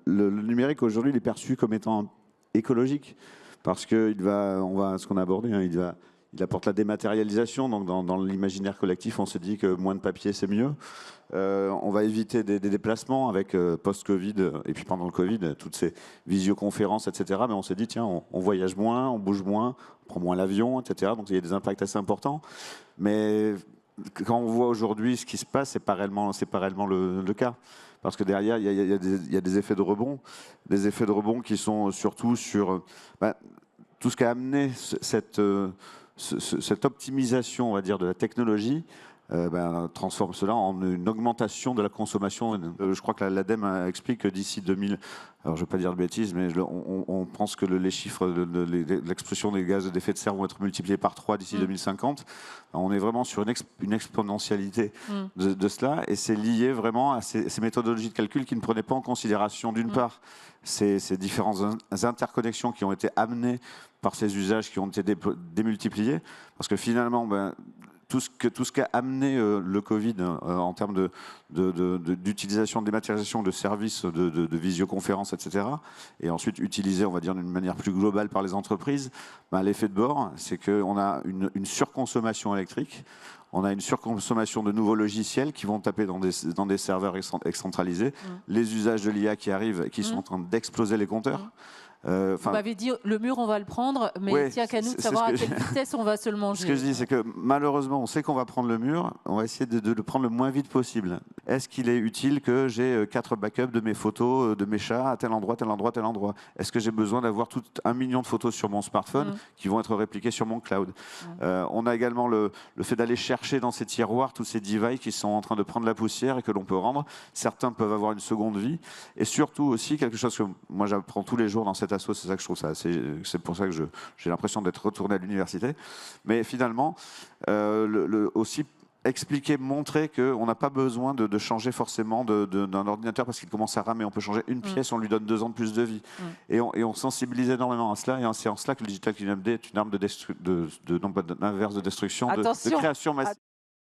le numérique aujourd'hui, il est perçu comme étant écologique parce que ce qu'on a abordé, hein, il apporte la dématérialisation. Donc dans l'imaginaire collectif, on se dit que moins de papier, c'est mieux. On va éviter des déplacements avec post-Covid et puis pendant le Covid, toutes ces visioconférences, etc. Mais on s'est dit, tiens, on voyage moins, on bouge moins, on prend moins l'avion, etc. Donc il y a des impacts assez importants. Mais quand on voit aujourd'hui ce qui se passe, c'est pas réellement le cas. Parce que derrière, il y a des effets de rebond. Des effets de rebond qui sont surtout sur tout ce qui a amené cette optimisation, on va dire, de la technologie. Transforme cela en une augmentation de la consommation. Je crois que l'ADEME explique que d'ici 2000, alors je ne vais pas dire de bêtises, mais on pense que les chiffres de l'expression des gaz d'effet de serre vont être multipliés par 3 d'ici 2050. On est vraiment sur une exponentialité de cela, et c'est lié vraiment à ces méthodologies de calcul qui ne prenaient pas en considération, d'une part, ces différentes interconnexions qui ont été amenées par ces usages qui ont été démultipliés, parce que finalement, tout ce qu'a amené le Covid en termes d'utilisation, de dématérialisation de services de visioconférence, etc., et ensuite utilisé, on va dire, d'une manière plus globale par les entreprises, l'effet de bord, c'est qu'on a une surconsommation électrique, on a une surconsommation de nouveaux logiciels qui vont taper dans des serveurs excentralisés, les usages de l'IA qui arrivent, qui sont en train d'exploser les compteurs. Vous m'avez dit, le mur, on va le prendre, mais ouais, tiens qu'à nous de savoir à quelle vitesse on va se le manger. Ce que je dis, c'est que malheureusement, on sait qu'on va prendre le mur, on va essayer de le prendre le moins vite possible. Est-ce qu'il est utile que j'ai 4 backups de mes photos, de mes chats, à tel endroit, tel endroit, tel endroit? Est-ce que j'ai besoin d'avoir tout 1 million de photos sur mon smartphone qui vont être répliquées sur mon cloud? On a également le fait d'aller chercher dans ces tiroirs tous ces devices qui sont en train de prendre la poussière et que l'on peut rendre. Certains peuvent avoir une seconde vie. Et surtout aussi, quelque chose que moi j'apprends tous les jours dans cette asso, c'est ça que je trouve ça. C'est pour ça que j'ai l'impression d'être retourné à l'université. Mais finalement, aussi expliquer, montrer qu'on n'a pas besoin de changer forcément d'un ordinateur parce qu'il commence à ramer. On peut changer une pièce, on lui donne 2 ans de plus de vie. Et on sensibilise énormément à cela. Et c'est en cela que le Digital Clean Up Day est une arme d'inverse de destruction, de création massive.